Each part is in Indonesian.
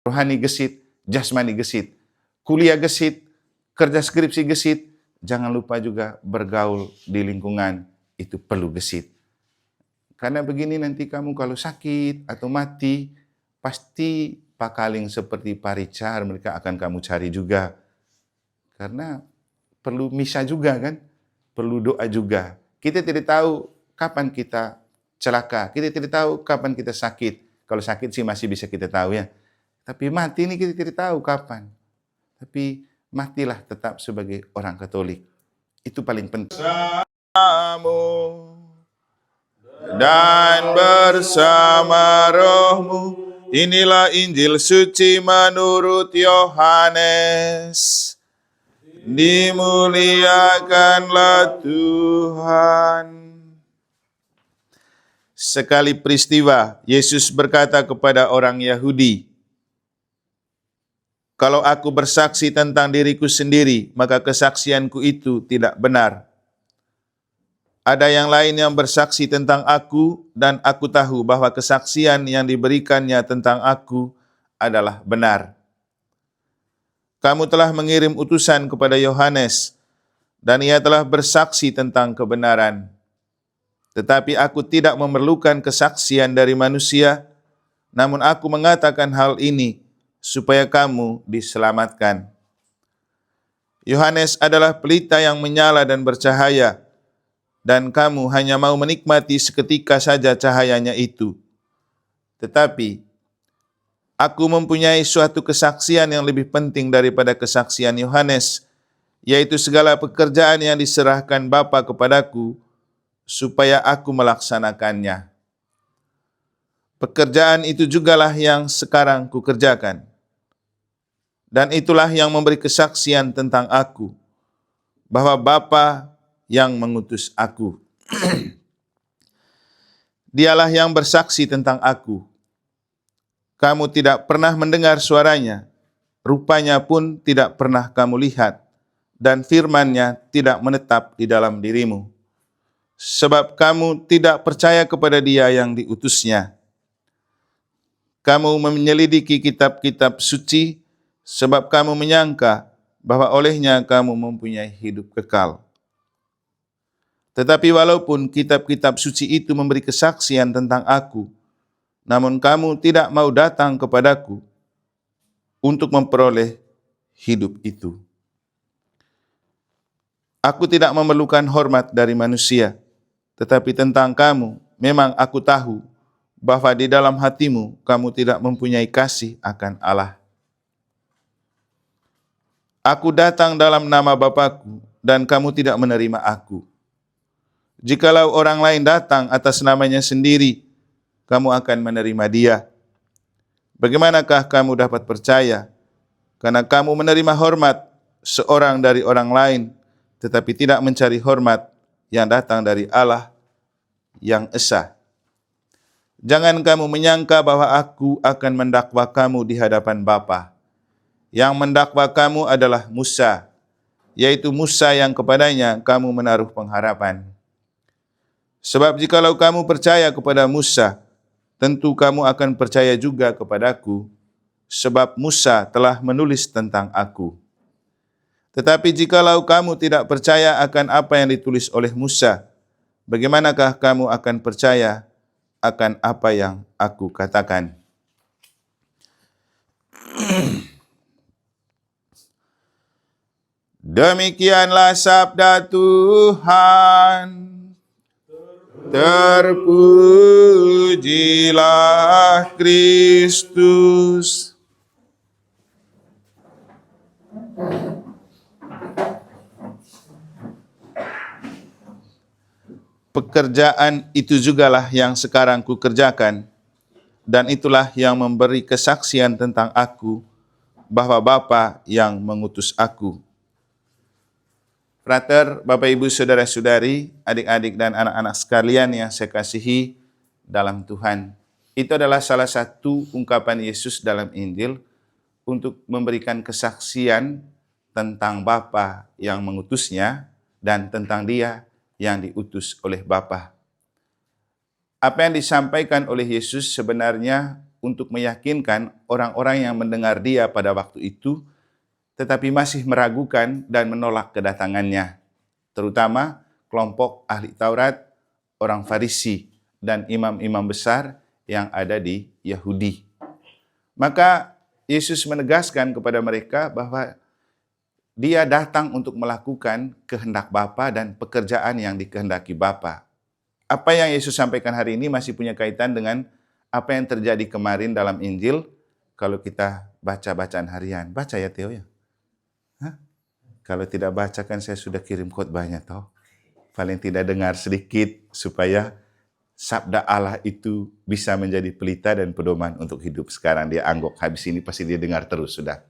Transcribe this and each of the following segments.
rohani gesit, jasmani gesit. Kuliah gesit, kerja skripsi gesit, jangan lupa juga bergaul di lingkungan itu perlu gesit. Karena begini nanti kamu kalau sakit atau mati, pasti pakaling seperti Pak Richard mereka akan kamu cari juga. Karena perlu misa juga kan, perlu doa juga. Kita tidak tahu kapan kita celaka, kita tidak tahu kapan kita sakit. Kalau sakit sih masih bisa kita tahu ya. Tapi mati ini kita tidak tahu kapan. Tapi matilah tetap sebagai orang Katolik. Itu paling penting. Dan bersama rohmu, inilah Injil suci menurut Yohanes. Dimuliakanlah Tuhan. Sekali peristiwa, Yesus berkata kepada orang Yahudi, "Kalau aku bersaksi tentang diriku sendiri, maka kesaksianku itu tidak benar. Ada yang lain yang bersaksi tentang aku, dan aku tahu bahwa kesaksian yang diberikannya tentang aku adalah benar. Kamu telah mengirim utusan kepada Yohanes, dan ia telah bersaksi tentang kebenaran. Tetapi aku tidak memerlukan kesaksian dari manusia, namun aku mengatakan hal ini supaya kamu diselamatkan. Yohanes adalah pelita yang menyala dan bercahaya, dan kamu hanya mau menikmati seketika saja cahayanya itu. Tetapi aku mempunyai suatu kesaksian yang lebih penting daripada kesaksian Yohanes, yaitu segala pekerjaan yang diserahkan Bapa kepadaku, supaya aku melaksanakannya. Pekerjaan itu jugalah yang sekarang kukerjakan. Dan itulah yang memberi kesaksian tentang aku, bahwa Bapa yang mengutus aku. Dialah yang bersaksi tentang aku. Kamu tidak pernah mendengar suaranya, rupanya pun tidak pernah kamu lihat, dan firman-Nya tidak menetap di dalam dirimu. Sebab kamu tidak percaya kepada Dia yang diutusnya. Kamu menyelidiki kitab-kitab suci, sebab kamu menyangka bahwa olehnya kamu mempunyai hidup kekal. Tetapi walaupun kitab-kitab suci itu memberi kesaksian tentang aku, namun kamu tidak mau datang kepadaku untuk memperoleh hidup itu. Aku tidak memerlukan hormat dari manusia, tetapi tentang kamu, memang aku tahu bahwa di dalam hatimu kamu tidak mempunyai kasih akan Allah. Aku datang dalam nama Bapakku, dan kamu tidak menerima aku. Jikalau orang lain datang atas namanya sendiri, kamu akan menerima dia. Bagaimanakah kamu dapat percaya? Karena kamu menerima hormat seorang dari orang lain, tetapi tidak mencari hormat yang datang dari Allah yang esa. Jangan kamu menyangka bahwa aku akan mendakwa kamu di hadapan Bapa. Yang mendakwa kamu adalah Musa, yaitu Musa yang kepadanya kamu menaruh pengharapan. Sebab jikalau kamu percaya kepada Musa, tentu kamu akan percaya juga kepadaku, sebab Musa telah menulis tentang aku. Tetapi jikalau kamu tidak percaya akan apa yang ditulis oleh Musa, bagaimanakah kamu akan percaya akan apa yang aku katakan? Demikianlah sabda Tuhan. Terpujilah Kristus. Pekerjaan itu jugalah yang sekarang kukerjakan, dan itulah yang memberi kesaksian tentang aku, bahwa Bapa yang mengutus aku. Frater, Bapak Ibu, Saudara-saudari, adik-adik dan anak-anak sekalian yang saya kasihi dalam Tuhan. Itu adalah salah satu ungkapan Yesus dalam Injil untuk memberikan kesaksian tentang Bapa yang mengutusnya dan tentang Dia yang diutus oleh Bapa. Apa yang disampaikan oleh Yesus sebenarnya untuk meyakinkan orang-orang yang mendengar dia pada waktu itu, tetapi masih meragukan dan menolak kedatangannya, terutama kelompok ahli Taurat, orang Farisi, dan imam-imam besar yang ada di Yahudi. Maka Yesus menegaskan kepada mereka bahwa dia datang untuk melakukan kehendak Bapa dan pekerjaan yang dikehendaki Bapa. Apa yang Yesus sampaikan hari ini masih punya kaitan dengan apa yang terjadi kemarin dalam Injil kalau kita baca bacaan harian. Baca ya Theo ya? Hah? Kalau tidak baca kan saya sudah kirim khotbahnya toh. Paling tidak dengar sedikit supaya sabda Allah itu bisa menjadi pelita dan pedoman untuk hidup. Sekarang dia angguk, habis ini pasti dia dengar terus sudah.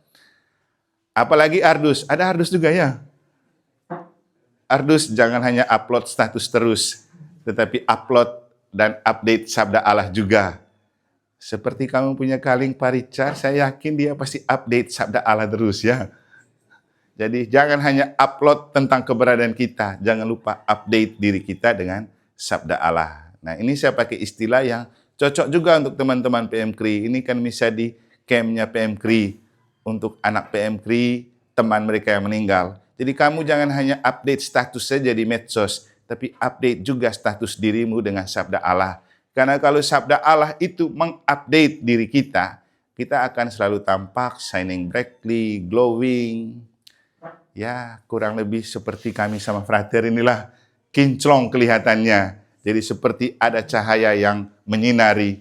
Apalagi Ardus, ada Ardus juga ya. Ardus jangan hanya upload status terus, tetapi upload dan update sabda Allah juga. Seperti kamu punya kaleng Pak Richard, saya yakin dia pasti update sabda Allah terus ya. Jadi jangan hanya upload tentang keberadaan kita, jangan lupa update diri kita dengan sabda Allah. Nah ini saya pakai istilah yang cocok juga untuk teman-teman PM KRI. Ini kan bisa di campnya PM KRI. Untuk anak PM KRI, teman mereka yang meninggal. Jadi kamu jangan hanya update status saja di medsos, tapi update juga status dirimu dengan sabda Allah. Karena kalau sabda Allah itu mengupdate diri kita, kita akan selalu tampak shining brightly, glowing. Ya, kurang lebih seperti kami sama frater inilah, kinclong kelihatannya. Jadi seperti ada cahaya yang menyinari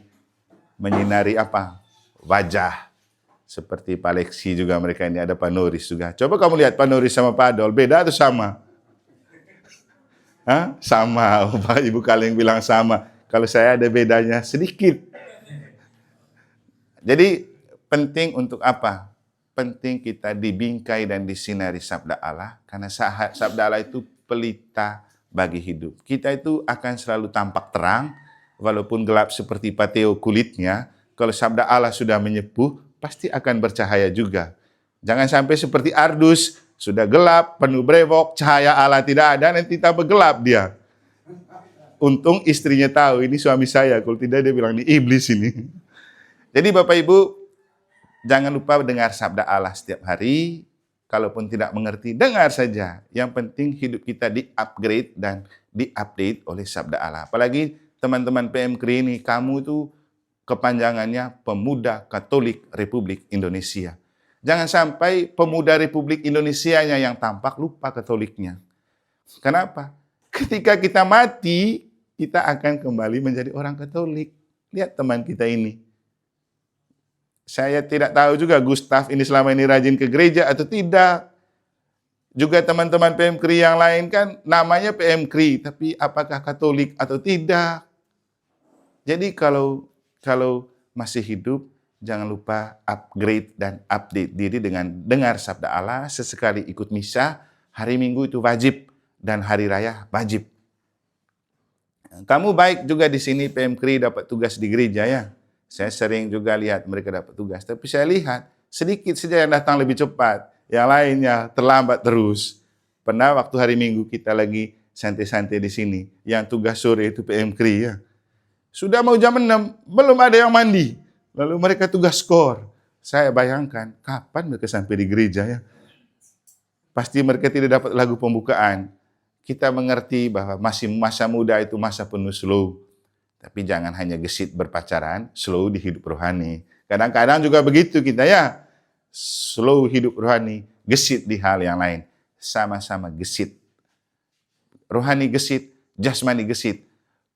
apa? Wajah. Seperti Pak Lexi juga mereka ini, ada Pak Noris juga. Coba kamu lihat Pak Noris sama Pak Adol, beda atau sama? Hah? Sama, Pak Ibu Kaleng bilang sama. Kalau saya ada bedanya sedikit. Jadi penting untuk apa? Penting kita dibingkai dan disinari sabda Allah, karena sabda Allah itu pelita bagi hidup. Kita itu akan selalu tampak terang, walaupun gelap seperti pateo kulitnya. Kalau sabda Allah sudah menyepuh, pasti akan bercahaya juga. Jangan sampai seperti Ardus, sudah gelap, penuh brewok, cahaya Allah tidak ada, nanti tambah gelap dia. Untung istrinya tahu, ini suami saya, kalau tidak dia bilang, ini iblis ini. Jadi Bapak Ibu, jangan lupa dengar sabda Allah setiap hari. Kalaupun tidak mengerti, dengar saja. Yang penting hidup kita di-upgrade dan di-update oleh sabda Allah. Apalagi teman-teman PM KRI ini, kamu tuh kepanjangannya Pemuda Katolik Republik Indonesia. Jangan sampai pemuda Republik Indonesianya yang tampak, lupa Katoliknya. Kenapa? Ketika kita mati, kita akan kembali menjadi orang Katolik. Lihat teman kita ini. Saya tidak tahu juga Gustaf ini selama ini rajin ke gereja atau tidak. Juga teman-teman PM KRI yang lain kan namanya PM KRI, tapi apakah Katolik atau tidak? Jadi kalau masih hidup, jangan lupa upgrade dan update diri dengan dengar sabda Allah, sesekali ikut misa, hari Minggu itu wajib, dan hari raya wajib. Kamu baik juga di sini PM KRI dapat tugas di gereja ya. Saya sering juga lihat mereka dapat tugas, tapi saya lihat sedikit saja yang datang lebih cepat, yang lainnya terlambat terus. Pernah waktu hari Minggu kita lagi santai-santai di sini, yang tugas sore itu PM KRI ya. Sudah mau jam 6, belum ada yang mandi. Lalu mereka tugas skor. Saya bayangkan, kapan mereka sampai di gereja ya? Pasti mereka tidak dapat lagu pembukaan. Kita mengerti bahwa masih masa muda itu masa penuh slow. Tapi jangan hanya gesit berpacaran, slow di hidup rohani. Kadang-kadang juga begitu kita ya. Slow hidup rohani, gesit di hal yang lain. Sama-sama gesit. Rohani gesit, jasmani gesit.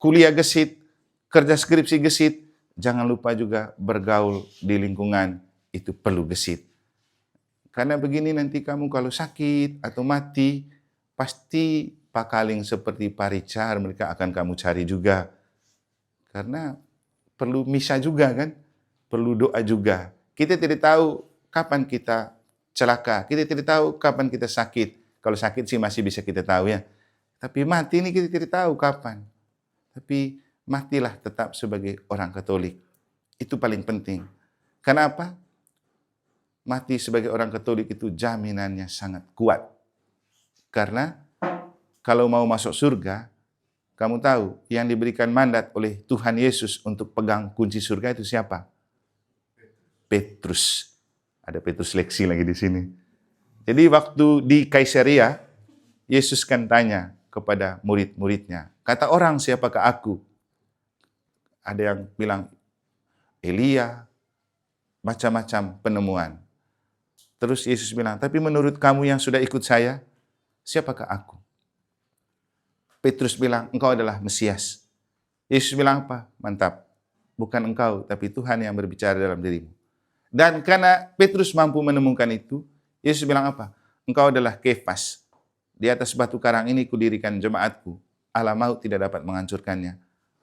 Kuliah gesit, kerja skripsi gesit, jangan lupa juga bergaul di lingkungan, itu perlu gesit. Karena begini nanti kamu kalau sakit atau mati, pasti pakaling seperti Pak Richard mereka akan kamu cari juga. Karena perlu misa juga kan, perlu doa juga. Kita tidak tahu kapan kita celaka, kita tidak tahu kapan kita sakit. Kalau sakit sih masih bisa kita tahu ya. Tapi mati ini kita tidak tahu kapan. Tapi matilah tetap sebagai orang Katolik. Itu paling penting. Kenapa? Mati sebagai orang Katolik itu jaminannya sangat kuat. Karena kalau mau masuk surga, kamu tahu yang diberikan mandat oleh Tuhan Yesus untuk pegang kunci surga itu siapa? Petrus. Ada Petrus Leksi lagi di sini. Jadi waktu di Kaisaria, Yesus kan tanya kepada murid-muridnya, kata orang siapakah aku? Ada yang bilang Elia, macam-macam penemuan. Terus Yesus bilang, tapi menurut kamu yang sudah ikut saya, siapakah aku? Petrus bilang, engkau adalah Mesias. Yesus bilang apa? Mantap. Bukan engkau, tapi Tuhan yang berbicara dalam dirimu. Dan karena Petrus mampu menemukan itu, Yesus bilang apa? Engkau adalah Kefas. Di atas batu karang ini kudirikan jemaatku. Allah maut tidak dapat menghancurkannya.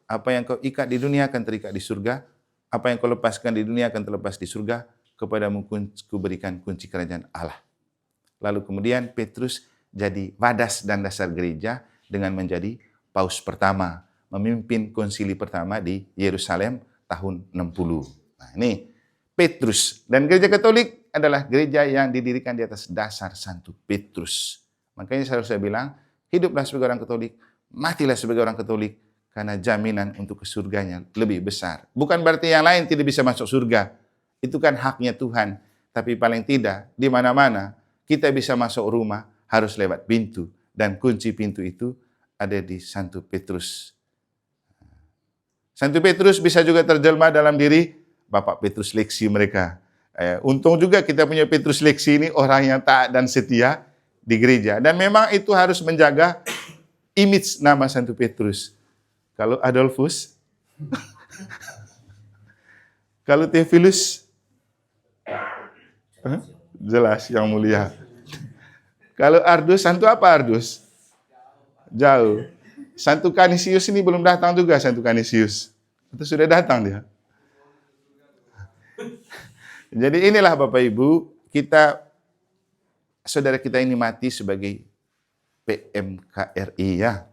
Apa yang kau ikat di dunia akan terikat di surga. Apa yang kau lepaskan di dunia akan terlepas di surga. Kepadamu kuberikan kunci kerajaan Allah. Lalu kemudian Petrus jadi wadas dan dasar gereja dengan menjadi paus pertama. Memimpin konsili pertama di Yerusalem tahun 60. Nah ini Petrus. Dan gereja Katolik adalah gereja yang didirikan di atas dasar Santo Petrus. Makanya selalu saya bilang, hiduplah sebagai orang Katolik, matilah sebagai orang Katolik, karena jaminan untuk ke surganya lebih besar. Bukan berarti yang lain tidak bisa masuk surga. Itu kan haknya Tuhan. Tapi paling tidak, di mana-mana kita bisa masuk rumah harus lewat pintu. Dan kunci pintu itu ada di Santo Petrus. Santo Petrus bisa juga terjelma dalam diri Bapak Petrus Leksi mereka. Untung juga kita punya Petrus Leksi ini orang yang taat dan setia di gereja. Dan memang itu harus menjaga image nama Santo Petrus. Kalau Adolphus, kalau Theophilus, jelas yang mulia. Kalau Ardus, Santo apa Ardus? Jauh. Santo Canisius ini belum datang juga, Santo Canisius. Itu sudah datang dia. Jadi inilah Bapak Ibu, saudara kita ini mati sebagai PMKRI ya,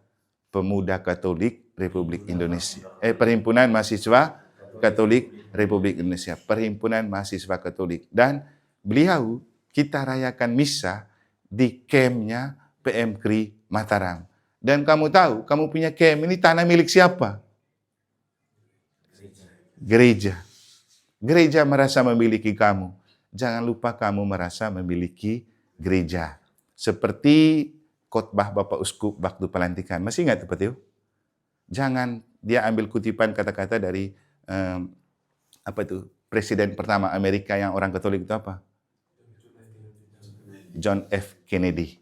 Pemuda Katolik Republik Indonesia. Perhimpunan Mahasiswa Katolik Republik Indonesia. Perhimpunan Mahasiswa Katolik. Dan beliau kita rayakan misa di campnya PMKRI Mataram. Dan kamu tahu, kamu punya camp ini tanah milik siapa? Gereja. Gereja merasa memiliki kamu. Jangan lupa kamu merasa memiliki gereja. Seperti khotbah Bapak Uskup waktu pelantikan. Masih ingat Pak Teo? Jangan dia ambil kutipan kata-kata dari Presiden pertama Amerika yang orang Katolik itu apa? John F. Kennedy.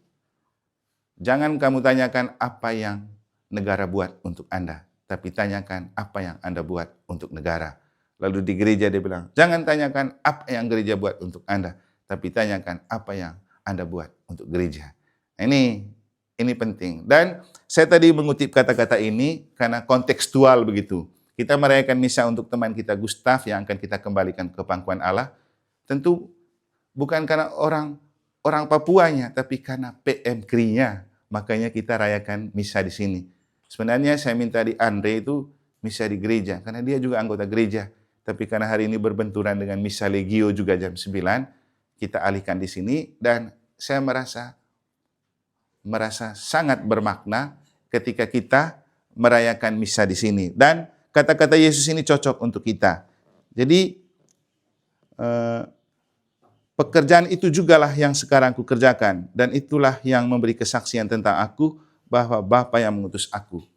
Jangan kamu tanyakan apa yang negara buat untuk Anda, tapi tanyakan apa yang Anda buat untuk negara. Lalu di gereja dia bilang, jangan tanyakan apa yang gereja buat untuk Anda, tapi tanyakan apa yang Anda buat untuk gereja. Ini penting. Dan saya tadi mengutip kata-kata ini karena kontekstual begitu. Kita merayakan misa untuk teman kita Gustav yang akan kita kembalikan ke pangkuan Allah. Tentu bukan karena orang Papuanya, tapi karena PMKRI-nya. Makanya kita rayakan misa di sini. Sebenarnya saya minta di Andre itu misa di gereja, karena dia juga anggota gereja. Tapi karena hari ini berbenturan dengan misa Legio juga jam 9, kita alihkan di sini. Dan saya merasa sangat bermakna ketika kita merayakan misa di sini. Dan kata-kata Yesus ini cocok untuk kita. Jadi, pekerjaan itu jugalah yang sekarang aku kerjakan. Dan itulah yang memberi kesaksian tentang aku, bahwa Bapa yang mengutus aku.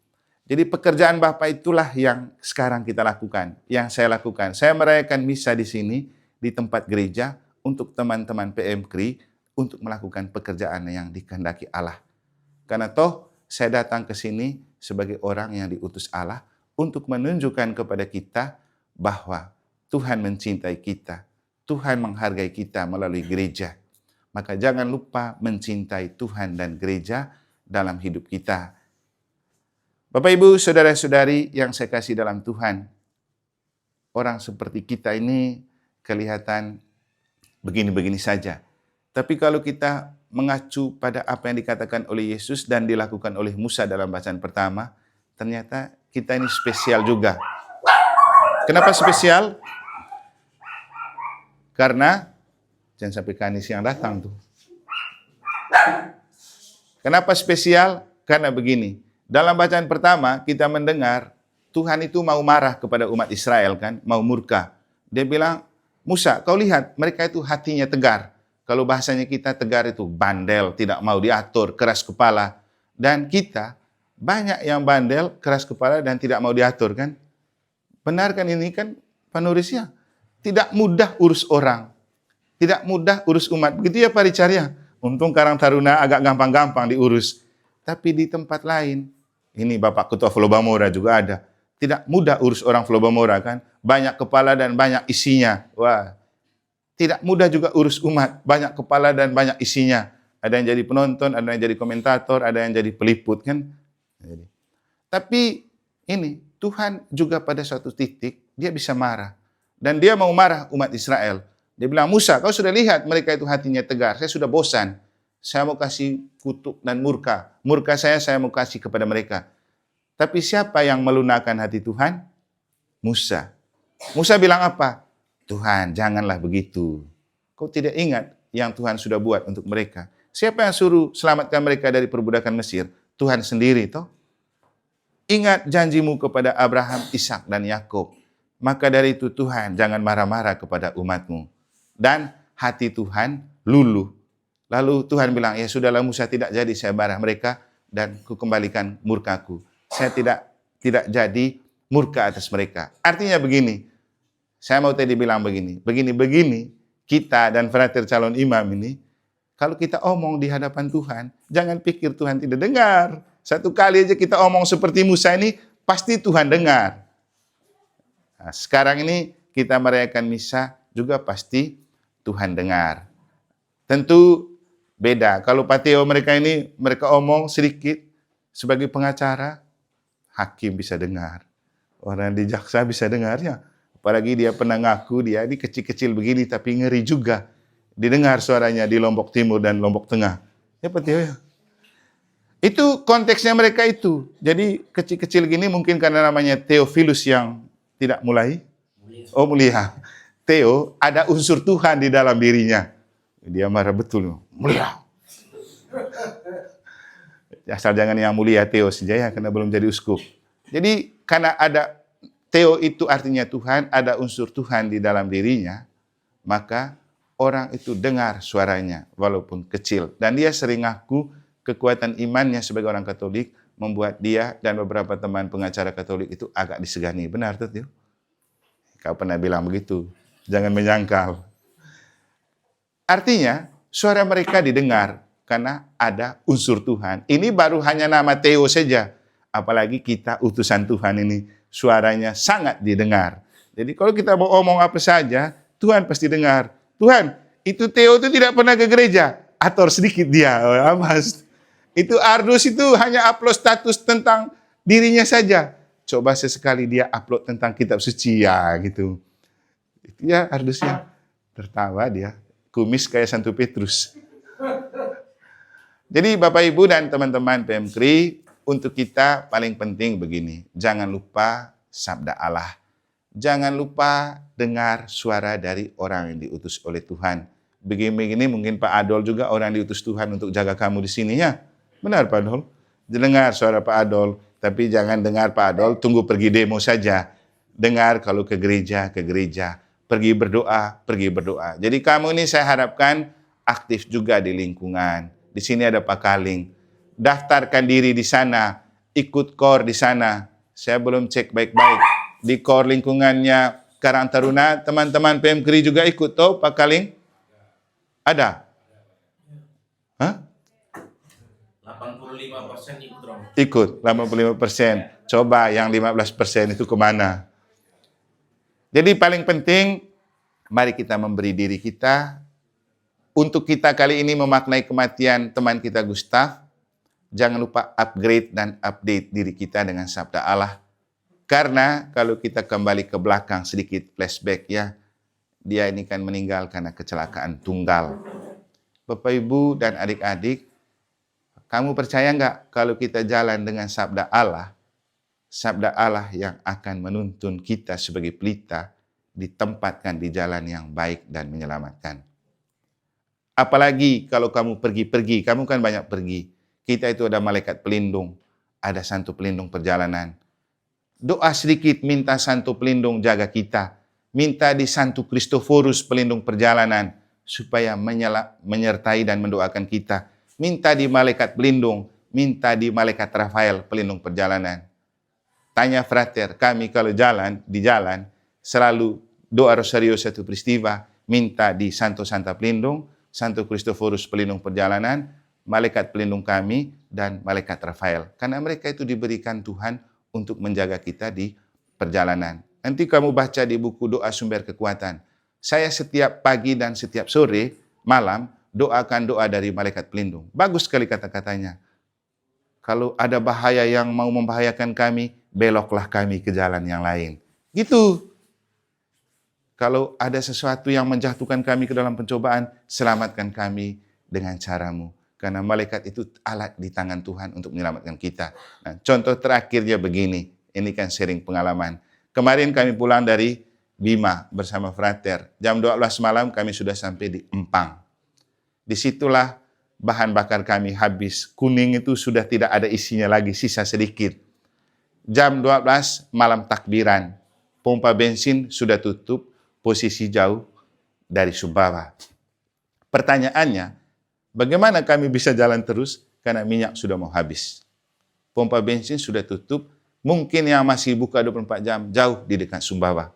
Jadi pekerjaan Bapa itulah yang sekarang kita lakukan, yang saya lakukan. Saya merayakan misa di sini, di tempat gereja, untuk teman-teman PMKRI, untuk melakukan pekerjaan yang dikehendaki Allah. Karena toh, saya datang ke sini sebagai orang yang diutus Allah, untuk menunjukkan kepada kita bahwa Tuhan mencintai kita. Tuhan menghargai kita melalui gereja. Maka jangan lupa mencintai Tuhan dan gereja dalam hidup kita. Bapak Ibu, saudara-saudari yang saya kasih dalam Tuhan, orang seperti kita ini kelihatan begini-begini saja. Tapi kalau kita mengacu pada apa yang dikatakan oleh Yesus dan dilakukan oleh Musa dalam bacaan pertama, ternyata kita ini spesial juga. Kenapa spesial? Karena, jangan sampai Kanis yang datang tuh. Kenapa spesial? Karena begini, dalam bacaan pertama kita mendengar Tuhan itu mau marah kepada umat Israel kan, mau murka. Dia bilang, Musa, kau lihat mereka itu hatinya tegar. Kalau bahasanya kita tegar itu bandel, tidak mau diatur, keras kepala. Dan kita banyak yang bandel, keras kepala dan tidak mau diatur kan? Benar kan ini kan penulisnya? Tidak mudah urus orang. Tidak mudah urus umat. Begitu ya Pak Richard ya. Untung Karang Taruna agak gampang-gampang diurus. Tapi di tempat lain, ini Bapak Ketua Flobamora juga ada. Tidak mudah urus orang Flobamora kan. Banyak kepala dan banyak isinya. Wah, tidak mudah juga urus umat. Banyak kepala dan banyak isinya. Ada yang jadi penonton, ada yang jadi komentator, ada yang jadi peliput kan. Tapi ini, Tuhan juga pada suatu titik, dia bisa marah. Dan dia mau marah umat Israel. Dia bilang, Musa, kau sudah lihat mereka itu hatinya tegar. Saya sudah bosan. Saya mau kasih kutuk dan murka. Murka saya mau kasih kepada mereka. Tapi siapa yang melunakkan hati Tuhan? Musa. Musa bilang apa? Tuhan, janganlah begitu. Kau tidak ingat yang Tuhan sudah buat untuk mereka. Siapa yang suruh selamatkan mereka dari perbudakan Mesir? Tuhan sendiri, toh? Ingat janjimu kepada Abraham, Ishak dan Yakub. Maka dari itu Tuhan, jangan marah-marah kepada umatmu. Dan hati Tuhan luluh. Lalu Tuhan bilang, ya sudahlah Musa, tidak jadi saya marah mereka dan kukembalikan murkaku. Saya tidak jadi murka atas mereka. Artinya begini, saya mau tadi bilang begini, kita dan frater calon imam ini, kalau kita omong di hadapan Tuhan, jangan pikir Tuhan tidak dengar. Satu kali aja kita omong seperti Musa ini, pasti Tuhan dengar. Nah, sekarang ini kita merayakan misa, juga pasti Tuhan dengar. Tentu beda. Kalau Pateo mereka ini, mereka omong sedikit, sebagai pengacara, hakim bisa dengar. Orang di jaksa bisa dengarnya. Apalagi dia pernah ngaku, dia ini kecil-kecil begini, tapi ngeri juga. Didengar suaranya di Lombok Timur dan Lombok Tengah. Ya Pateo ya. Itu konteksnya mereka itu. Jadi kecil-kecil gini mungkin karena namanya Theophilus yang tidak mulai. Oh mulia. Theo ada unsur Tuhan di dalam dirinya. Dia marah betul. Mulia. Asal jangan yang mulia Theo saja ya, karena belum jadi uskup. Jadi karena ada Theo itu artinya Tuhan, ada unsur Tuhan di dalam dirinya, maka orang itu dengar suaranya walaupun kecil. Dan dia sering ngaku kekuatan imannya sebagai orang Katolik membuat dia dan beberapa teman pengacara Katolik itu agak disegani. Benar tuh, Theo? Kau pernah bilang begitu. Jangan menyangkal. Artinya, suara mereka didengar karena ada unsur Tuhan. Ini baru hanya nama Theo saja. Apalagi kita utusan Tuhan ini, suaranya sangat didengar. Jadi kalau kita mau omong apa saja, Tuhan pasti dengar. Tuhan, itu Theo itu tidak pernah ke gereja. Ator sedikit dia. Itu Ardus itu hanya upload status tentang dirinya saja. Coba sesekali dia upload tentang kitab suci ya gitu. Itu ya Ardusnya. Tertawa dia. Kumis kayak Santo Petrus. Jadi Bapak Ibu dan teman-teman PMKRI, untuk kita paling penting begini. Jangan lupa sabda Allah. Jangan lupa dengar suara dari orang yang diutus oleh Tuhan. Begini-begini mungkin Pak Adol juga orang diutus Tuhan untuk jaga kamu di sini ya. Benar Pak Adol? Dengar suara Pak Adol. Tapi jangan dengar Pak Adol, tunggu pergi demo saja. Dengar kalau ke gereja, ke gereja. Pergi berdoa. Jadi kamu ini saya harapkan aktif juga di lingkungan. Di sini ada Pak Kaling. Daftarkan diri di sana. Ikut KOR di sana. Saya belum cek baik-baik. Di KOR lingkungannya Karang Taruna, teman-teman PMKRI juga ikut toh Pak Kaling? Ada? Hah? 85% ikut, Rom. Ikut, 85%. Coba yang 15% itu kemana? Jadi paling penting, mari kita memberi diri kita. Untuk kita kali ini memaknai kematian teman kita Gustaf, jangan lupa upgrade dan update diri kita dengan sabda Allah. Karena kalau kita kembali ke belakang sedikit flashback ya, dia ini kan meninggal karena kecelakaan tunggal. Bapak Ibu dan adik-adik, kamu percaya nggak kalau kita jalan dengan sabda Allah yang akan menuntun kita sebagai pelita, ditempatkan di jalan yang baik dan menyelamatkan. Apalagi kalau kamu pergi-pergi, kamu kan banyak pergi. Kita itu ada malaikat pelindung, ada santo pelindung perjalanan. Doa sedikit minta santo pelindung jaga kita. Minta di Santo Kristoforus pelindung perjalanan supaya menyertai dan mendoakan kita. Minta di malaikat pelindung, minta di malaikat Rafael pelindung perjalanan. Tanya frater, kami kalau di jalan selalu doa rosario satu peristiwa, minta di Santo Santa pelindung, Santo Kristoforus pelindung perjalanan, malaikat pelindung kami, dan malaikat Rafael. Karena mereka itu diberikan Tuhan untuk menjaga kita di perjalanan. Nanti kamu baca di buku Doa Sumber Kekuatan. Saya setiap pagi dan setiap sore, malam, doakan doa dari malaikat pelindung. Bagus sekali kata-katanya. Kalau ada bahaya yang mau membahayakan kami, beloklah kami ke jalan yang lain. Gitu. Kalau ada sesuatu yang menjatuhkan kami ke dalam pencobaan, selamatkan kami dengan caramu. Karena malaikat itu alat di tangan Tuhan untuk menyelamatkan kita. Nah, contoh terakhirnya begini. Ini kan sharing pengalaman. Kemarin kami pulang dari Bima bersama frater. Jam 12 malam kami sudah sampai di Empang. Disitulah bahan bakar kami habis. Kuning itu sudah tidak ada isinya lagi, sisa sedikit. Jam 12 malam takbiran. Pompa bensin sudah tutup, posisi jauh dari Sumbawa. Pertanyaannya, bagaimana kami bisa jalan terus? Karena minyak sudah mau habis. Pompa bensin sudah tutup, mungkin yang masih buka 24 jam jauh di dekat Sumbawa.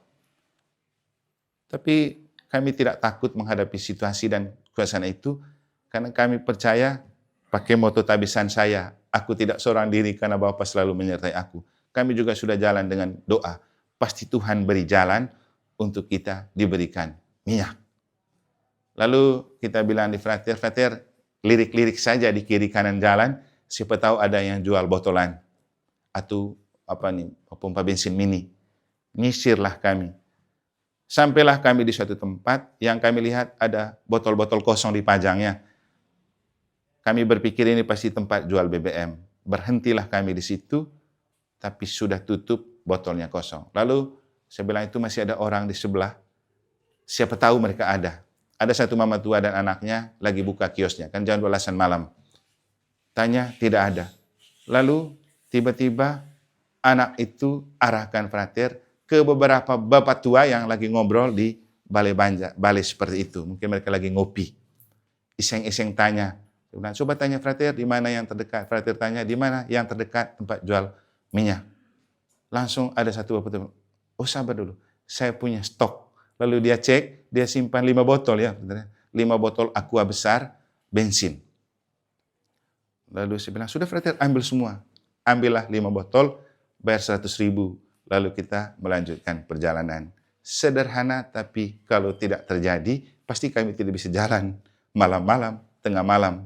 Tapi kami tidak takut menghadapi situasi dan suasana itu, karena kami percaya, pakai moto tabisan saya, aku tidak seorang diri karena Bapa selalu menyertai aku. Kami juga sudah jalan dengan doa. Pasti Tuhan beri jalan untuk kita diberikan minyak. Lalu kita bilang di frater, lirik-lirik saja di kiri kanan jalan, siapa tahu ada yang jual botolan atau pompa bensin mini. Nyisirlah kami. Sampailah kami di suatu tempat yang kami lihat ada botol-botol kosong dipajangnya. Kami berpikir ini pasti tempat jual BBM. Berhentilah kami di situ, tapi sudah tutup, botolnya kosong. Lalu saya bilang itu masih ada orang di sebelah. Siapa tahu mereka ada. Ada satu mama tua dan anaknya lagi buka kiosnya. Kan jam 12-an malam. Tanya, tidak ada. Lalu tiba-tiba anak itu arahkan frater ke beberapa bapak tua yang lagi ngobrol di balai seperti itu. Mungkin mereka lagi ngopi. Iseng-iseng tanya. Coba tanya frater, di mana yang terdekat? Frater tanya, di mana yang terdekat tempat jual minyak? Langsung ada satu bapak tua. Oh, sabar dulu. Saya punya stok. Lalu dia cek, dia simpan 5 botol ya. 5 botol aqua besar, bensin. Lalu saya bilang, sudah frater, ambil semua. Ambillah 5 botol, bayar 100.000. Lalu kita melanjutkan perjalanan. Sederhana, tapi kalau tidak terjadi, pasti kami tidak bisa jalan malam-malam, tengah malam.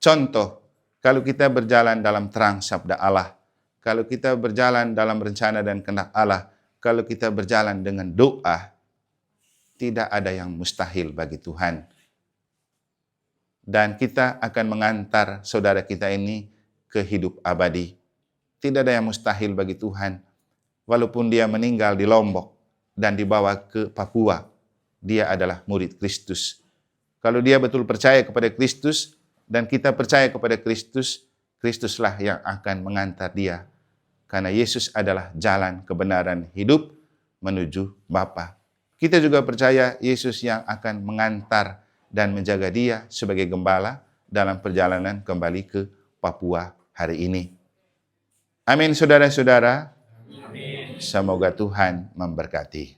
Contoh, kalau kita berjalan dalam terang sabda Allah, kalau kita berjalan dalam rencana dan kehendak Allah, kalau kita berjalan dengan doa, tidak ada yang mustahil bagi Tuhan. Dan kita akan mengantar saudara kita ini ke hidup abadi. Tidak ada yang mustahil bagi Tuhan. Walaupun dia meninggal di Lombok dan dibawa ke Papua, dia adalah murid Kristus. Kalau dia betul percaya kepada Kristus dan kita percaya kepada Kristus, Kristuslah yang akan mengantar dia. Karena Yesus adalah jalan kebenaran hidup menuju Bapa. Kita juga percaya Yesus yang akan mengantar dan menjaga dia sebagai gembala dalam perjalanan kembali ke Papua hari ini. Amin, saudara-saudara. Amin. Semoga Tuhan memberkati.